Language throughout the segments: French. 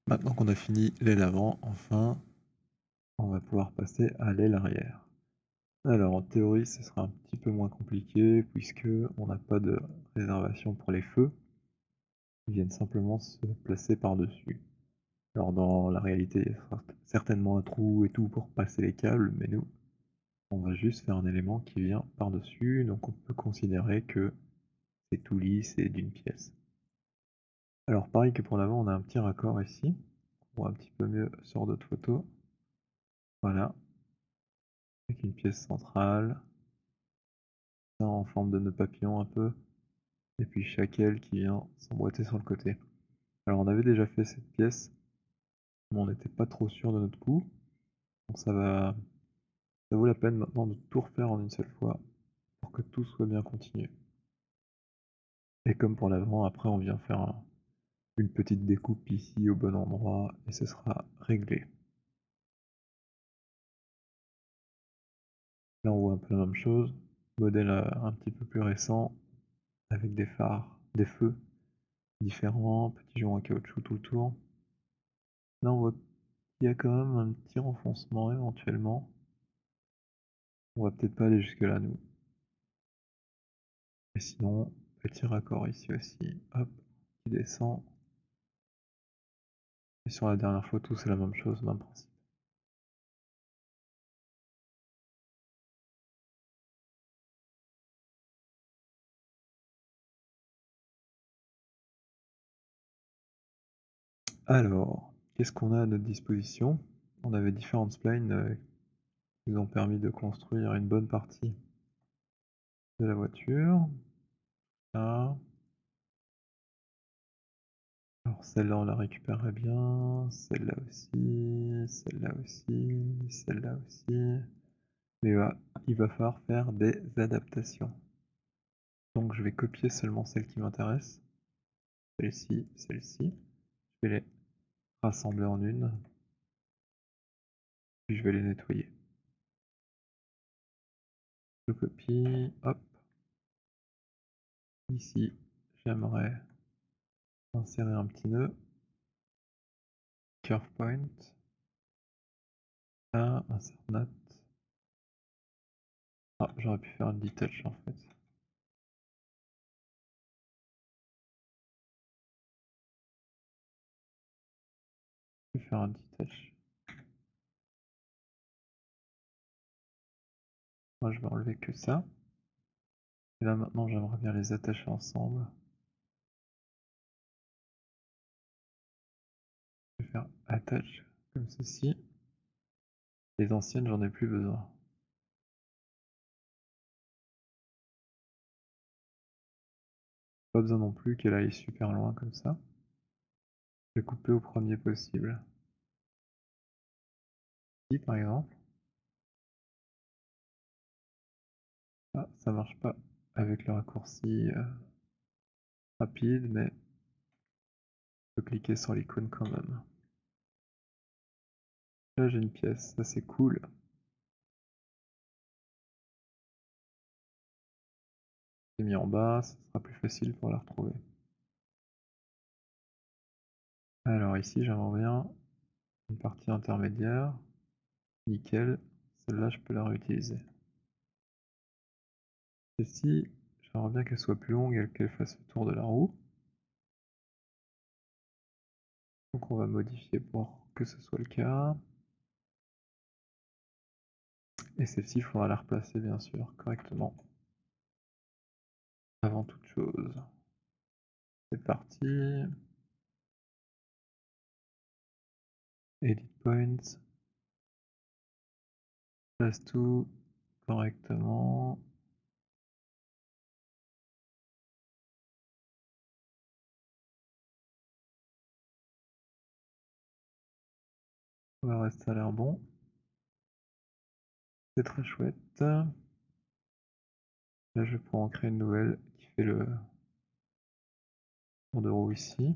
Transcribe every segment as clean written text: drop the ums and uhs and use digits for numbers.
Maintenant qu'on a fini l'aile avant, enfin, on va pouvoir passer à l'aile arrière. Alors en théorie, ce sera un petit peu moins compliqué puisque on n'a pas de réservation pour les feux, ils viennent simplement se placer par-dessus. Alors dans la réalité, il y a certainement un trou et tout pour passer les câbles, mais nous, on va juste faire un élément qui vient par-dessus, donc on peut considérer que c'est tout lisse et d'une pièce. Alors pareil que pour l'avant, on a un petit raccord ici, on voit un petit peu mieux sur d'autres photos. Voilà, avec une pièce centrale, ça en forme de nœud papillon un peu, et puis chaque aile qui vient s'emboîter sur le côté. Alors on avait déjà fait cette pièce, mais on n'était pas trop sûr de notre coup, donc ça vaut la peine maintenant de tout refaire en une seule fois, pour que tout soit bien continu. Et comme pour l'avant, après on vient faire une petite découpe ici au bon endroit, et ce sera réglé. Là on voit un peu la même chose, modèle un petit peu plus récent, avec des phares, des feux différents, petits joints en caoutchouc tout autour. Là on voit qu'il y a quand même un petit renfoncement éventuellement. On va peut-être pas aller jusque là nous. Et sinon, petit raccord ici aussi, hop, qui descend. Et sur la dernière photo c'est la même chose, même principe. Alors, qu'est-ce qu'on a à notre disposition? On avait différentes splines qui nous ont permis de construire une bonne partie de la voiture. Là. Alors celle-là on la récupérerait bien, celle-là aussi, celle-là aussi, celle-là aussi. Mais il va falloir faire des adaptations. Donc je vais copier seulement celles qui m'intéressent. Celle-ci, celle-ci. Je vais les rassembler en une. Puis je vais les nettoyer. Je copie, hop. Ici, j'aimerais insérer un petit nœud. Curve point. Là, insert note. Ah, j'aurais pu faire une detach en fait. Je vais faire un detach. Moi je vais enlever que ça. Et là maintenant j'aimerais bien les attacher ensemble. Je vais faire attach comme ceci. Les anciennes j'en ai plus besoin. Pas besoin non plus qu'elle aille super loin comme ça. Je vais couper au premier possible. Ici par exemple. Ah, ça marche pas avec le raccourci rapide, mais je peux cliquer sur l'icône quand même. Là j'ai une pièce, ça c'est cool. C'est mis en bas, ça sera plus facile pour la retrouver. Alors ici j'aimerais bien une partie intermédiaire. Nickel, celle-là je peux la réutiliser. Celle-ci, j'aimerais bien qu'elle soit plus longue et qu'elle fasse le tour de la roue. Donc on va modifier pour que ce soit le cas. Et celle-ci, il faudra la replacer bien sûr correctement. Avant toute chose. C'est parti. Edit points. Place tout correctement. Le reste ça a l'air bon. C'est très chouette. Là je vais pouvoir en créer une nouvelle qui fait le tour de roue ici.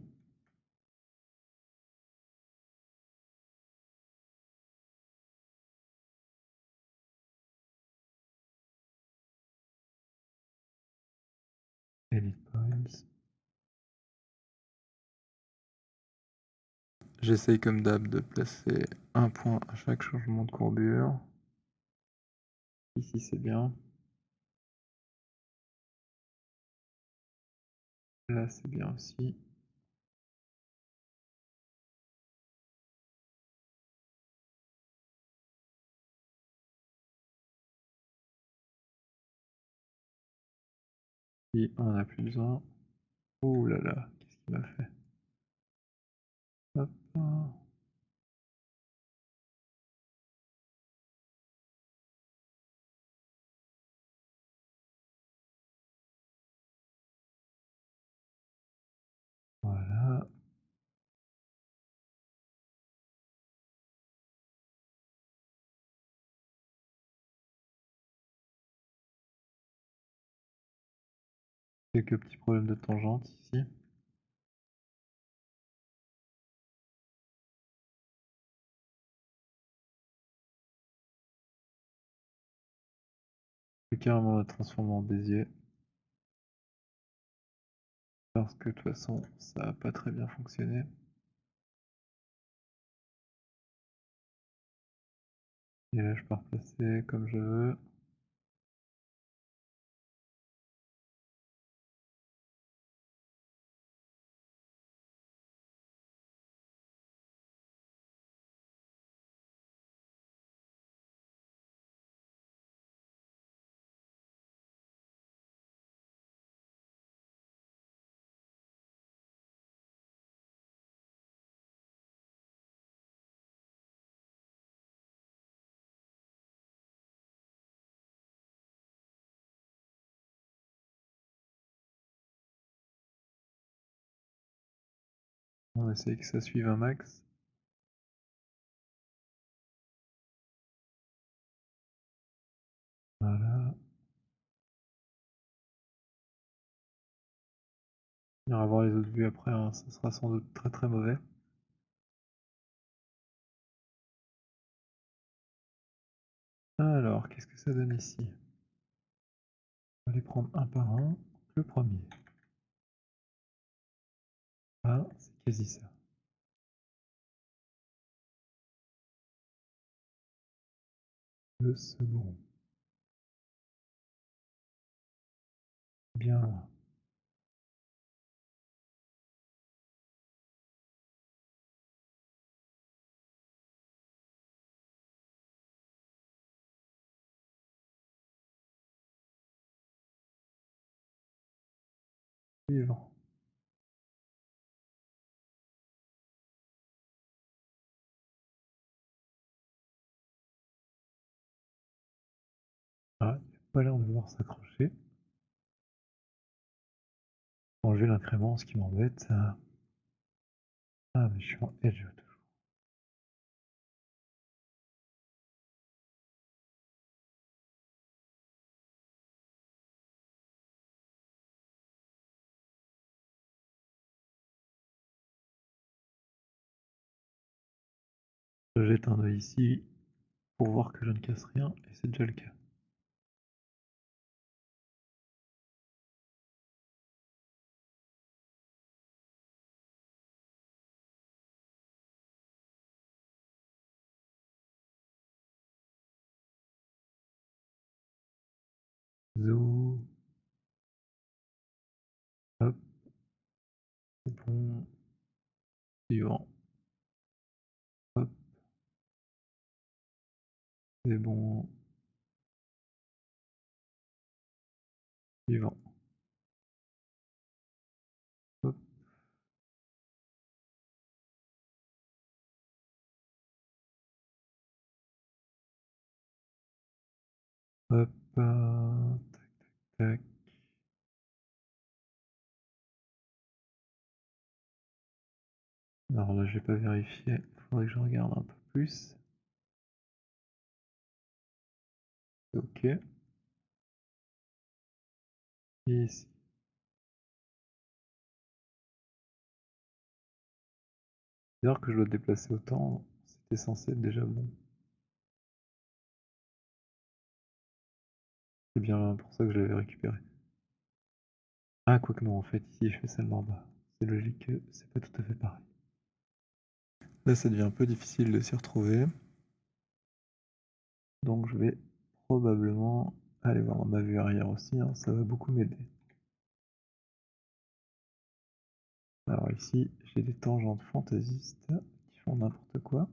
Edit points. J'essaye comme d'hab de placer un point à chaque changement de courbure. Ici, c'est bien. Là, c'est bien aussi. Puis on en a plus besoin. Ouh là là, qu'est-ce qu'il m'a fait? Hop, voilà. Quelques petits problèmes de tangente ici. Je vais carrément la transformer en Bézier. Parce que de toute façon, ça a pas très bien fonctionné. Et là, je peux replacer comme je veux. On essaye que ça suive un max. Voilà. On ira voir les autres vues après, hein. Ça sera sans doute très très mauvais. Alors, qu'est-ce que ça donne ici? On va les prendre un par un. Le premier. Ah, c'est quasi ça. Le second. Bien loin. Suivant. Ah, il n'a pas l'air de vouloir s'accrocher. Enlever l'incrément, ce qui m'embête. Ah, mais je suis en edge toujours. Je jette un œil ici pour voir que je ne casse rien, et c'est déjà le cas. Zo, hop, c'est bon. Suivant, hop, c'est bon. Suivant, hop, hop, tac, tac. Alors là, j'ai pas vérifié, faudrait que je regarde un peu plus. Ok, et ici. C'est bizarre que je dois déplacer autant, c'était censé être déjà bon. C'est bien pour ça que je l'avais récupéré. Ah, quoique non, en fait, ici je fais celle d'en bas. C'est logique que c'est pas tout à fait pareil. Là, ça devient un peu difficile de s'y retrouver, donc je vais probablement aller voir dans ma vue arrière aussi, hein, ça va beaucoup m'aider. Alors ici, j'ai des tangentes fantaisistes qui font n'importe quoi.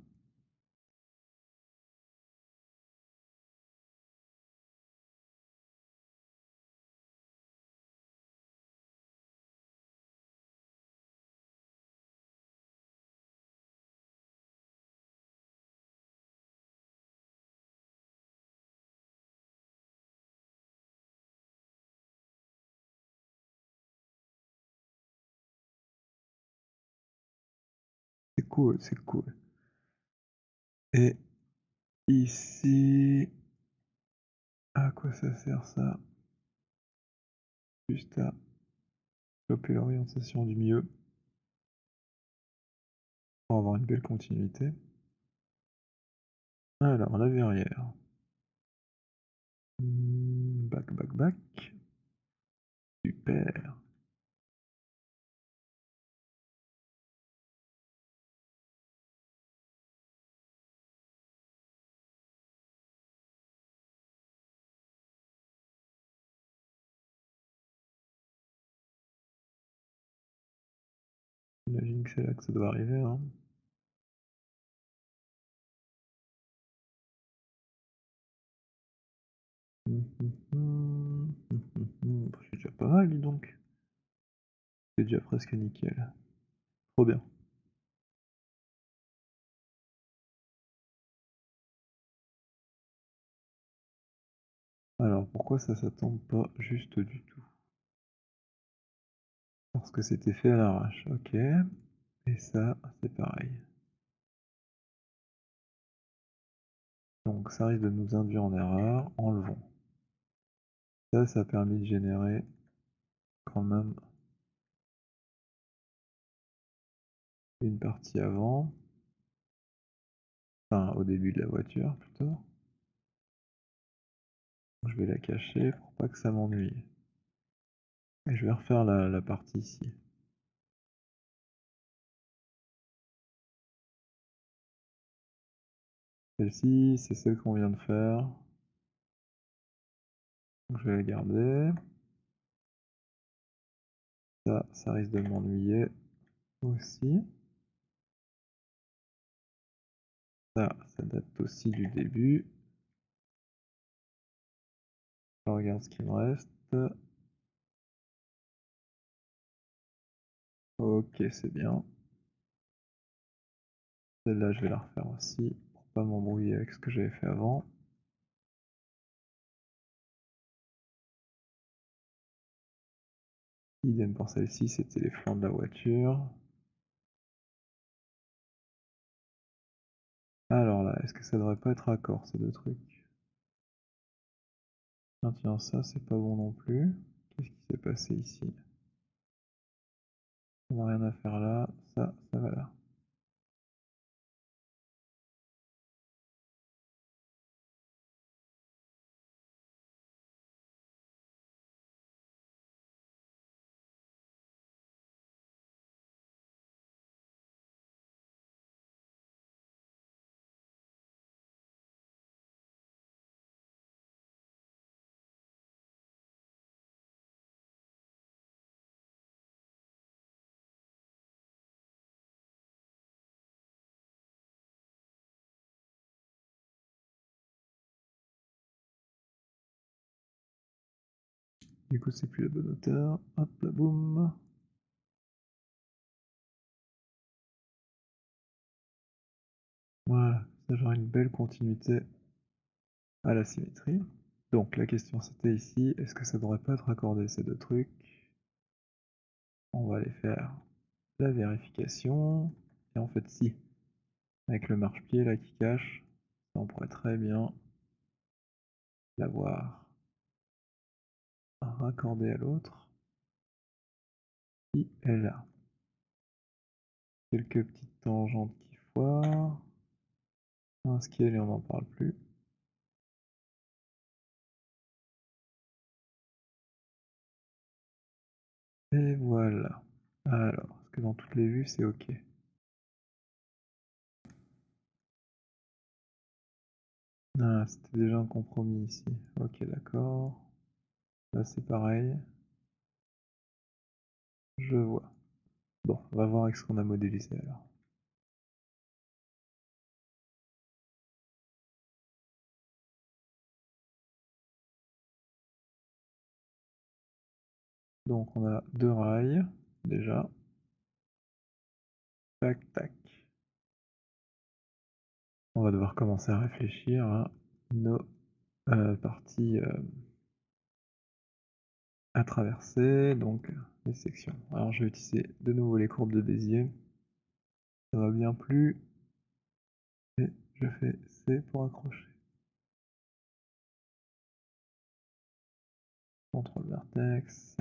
C'est cool, c'est cool. Et ici, à quoi ça sert ça? Juste à choper l'orientation du milieu pour avoir une belle continuité. Alors, la verrière. Bac, bac, bac. Super. J'imagine que c'est là que ça doit arriver, hein. C'est déjà pas mal, dis donc. C'est déjà presque nickel. Trop bien. Alors, pourquoi ça tombe pas juste du tout? Parce que c'était fait à l'arrache, ok. Et ça, c'est pareil. Donc ça risque de nous induire en erreur. Enlevons. Ça a permis de générer quand même une partie avant. Enfin, au début de la voiture, plutôt. Je vais la cacher pour pas que ça m'ennuie. Et je vais refaire la partie ici. Celle-ci, c'est celle qu'on vient de faire. Donc je vais la garder. Ça risque de m'ennuyer aussi. Ça date aussi du début. Je regarde ce qu'il me reste. Ok, c'est bien. Celle-là, je vais la refaire aussi pour pas m'embrouiller avec ce que j'avais fait avant. Idem pour celle-ci, c'était les flancs de la voiture. Alors là, est-ce que ça devrait pas être raccord ces deux trucs? Ah tiens, ça c'est pas bon non plus. Qu'est-ce qui s'est passé ici? Ça n'a rien à faire là, ça va là. Du coup, c'est plus la bonne hauteur. Hop là, boum. Voilà, ça j'aurai une belle continuité à la symétrie. Donc la question c'était ici, est-ce que ça devrait pas être raccordé ces deux trucs? On va aller faire la vérification. Et en fait si, avec le marche-pied là qui cache, on pourrait très bien l'avoir raccordé à l'autre, qui est là. Quelques petites tangentes qui foirent. Un scale et on n'en parle plus. Et voilà. Alors, est-ce que dans toutes les vues c'est ok? Ah, c'était déjà un compromis ici. Ok, d'accord. Là, c'est pareil. Je vois. Bon, on va voir avec ce qu'on a modélisé alors. Donc on a 2 rails, déjà. Tac, tac. On va devoir commencer à réfléchir à nos parties à traverser, donc les sections. Alors je vais utiliser de nouveau les courbes de Bézier. Ça va bien plus. Et je fais C pour accrocher. Contrôle vertex.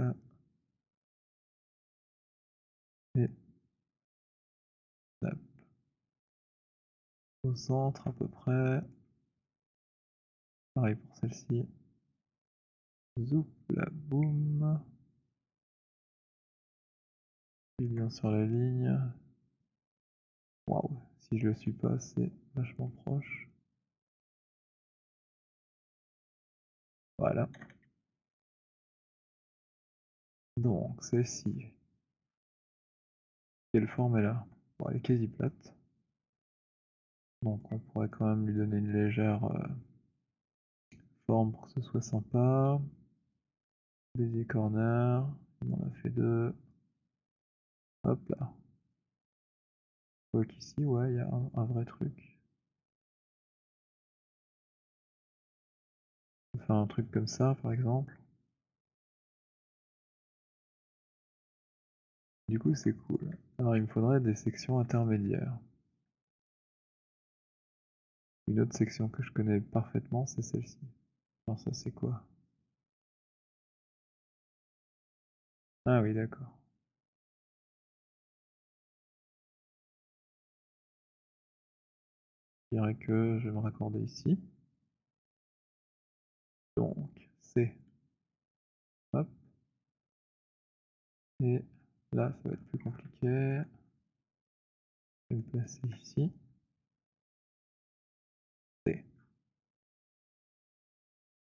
Et snap. Au centre à peu près. Pareil pour celle-ci. Zoup la boum. Je suis bien sur la ligne. Waouh, si je le suis pas, c'est vachement proche. Voilà. Donc celle-ci, quelle forme elle a? Bon, elle est quasi plate. Donc on pourrait quand même lui donner une légère forme pour que ce soit sympa. Bézier corner, on en a fait deux. Hop là. Je vois qu'ici, ouais, il y a un vrai truc. On peut faire un truc comme ça, par exemple. Du coup, c'est cool. Alors, il me faudrait des sections intermédiaires. Une autre section que je connais parfaitement, c'est celle-ci. Alors ça, c'est quoi? Ah oui, d'accord. Je dirais que je vais me raccorder ici. Donc, c'est... Hop. Et là, ça va être plus compliqué. Je vais me placer ici. C.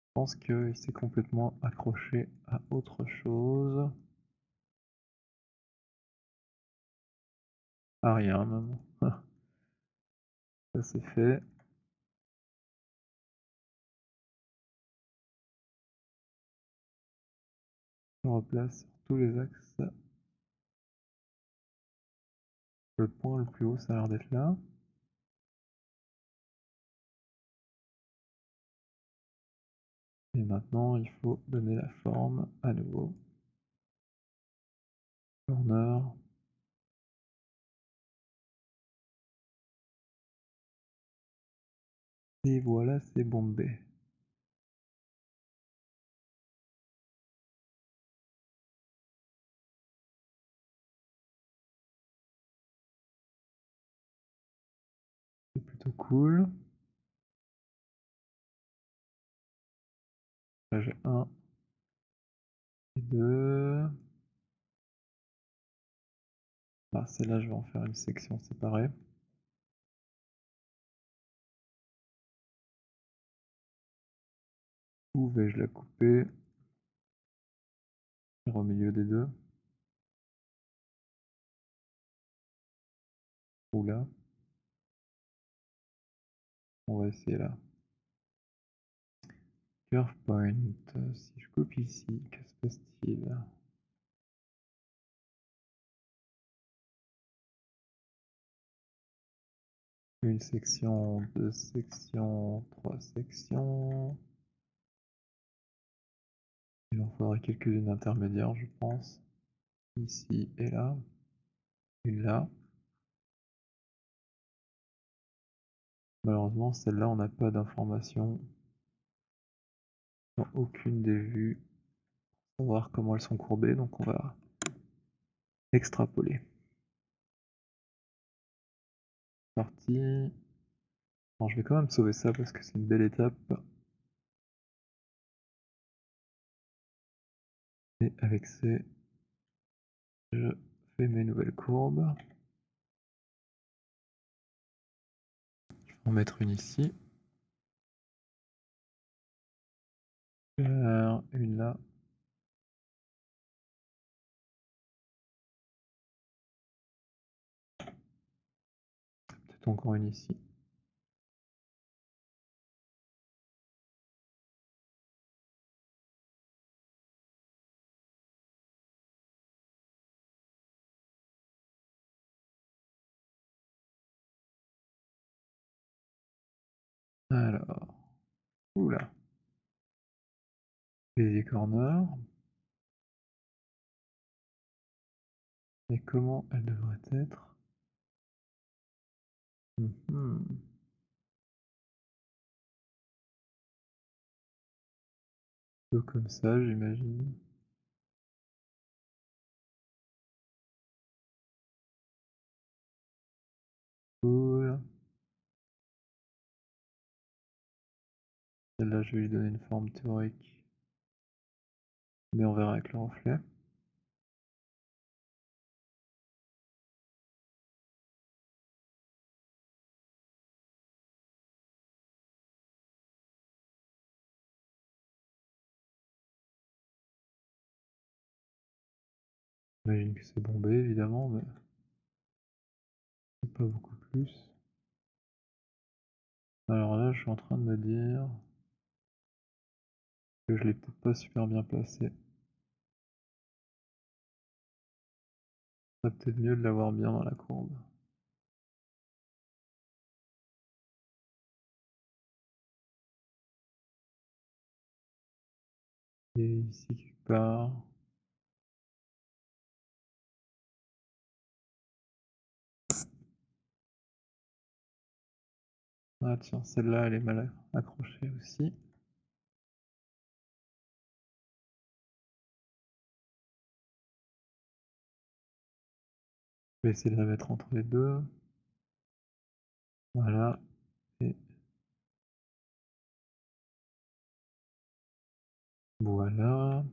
Je pense qu'il s'est complètement accroché à autre chose. À rien, même. Ça, c'est fait. Je replace sur tous les axes. Le point le plus haut, ça a l'air d'être là. Et maintenant, il faut donner la forme à nouveau. Corner. Et voilà, c'est bombé. C'est plutôt cool. Là, j'ai un et deux. Ah, celle-là, je vais en faire une section séparée. Où vais-je la couper? Au milieu des deux. Ou là. On va essayer là. Curve point. Si je coupe ici, que se passe-t-il? Une section, deux sections, trois sections. Il en faudrait quelques-unes intermédiaires, je pense. Ici et là. Une là. Malheureusement, celle-là, on n'a pas d'informations dans aucune des vues pour savoir comment elles sont courbées, donc on va extrapoler. Parti. Bon, je vais quand même sauver ça parce que c'est une belle étape. Et avec ces, je fais mes nouvelles courbes. Je vais en mettre une ici. Super, une là. Peut-être encore une ici. Alors, ouh là, baiser corner. Et comment elle devrait être? Mmh. Peu comme ça, j'imagine. Cool. Celle-là, je vais lui donner une forme théorique, mais on verra avec le reflet. J'imagine que c'est bombé évidemment, mais c'est pas beaucoup plus. Alors là, je suis en train de me dire que je l'ai peut-être pas super bien placé. Ça serait peut-être mieux de l'avoir bien dans la courbe. Et ici quelque part. Ah tiens, celle-là, elle est mal accrochée aussi. Je vais essayer de la mettre entre les deux. Voilà. Et voilà.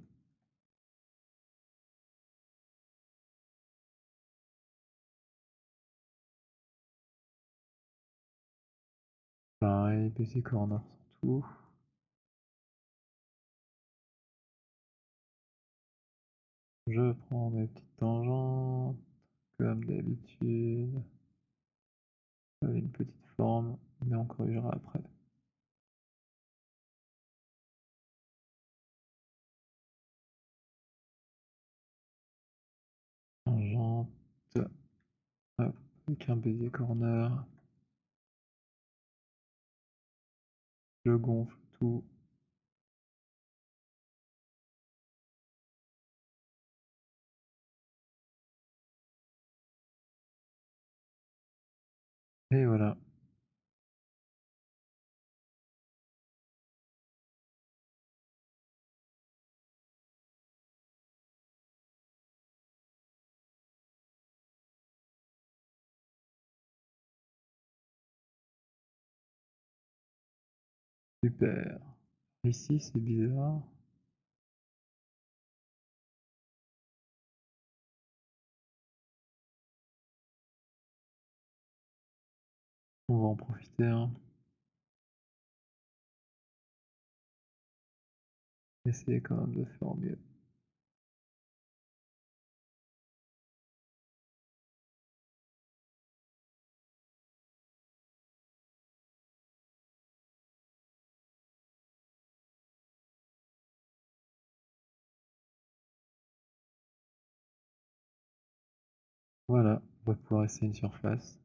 Pareil, PC corner surtout. Je prends mes petites tangentes, comme d'habitude. Une petite forme, mais on corrigera après. Tangente, hop, avec un baiser corner. Je gonfle tout. Et voilà, super. Ici, c'est bizarre. On va en profiter, hein. Essayer quand même de faire au mieux. Voilà, on va pouvoir essayer une surface.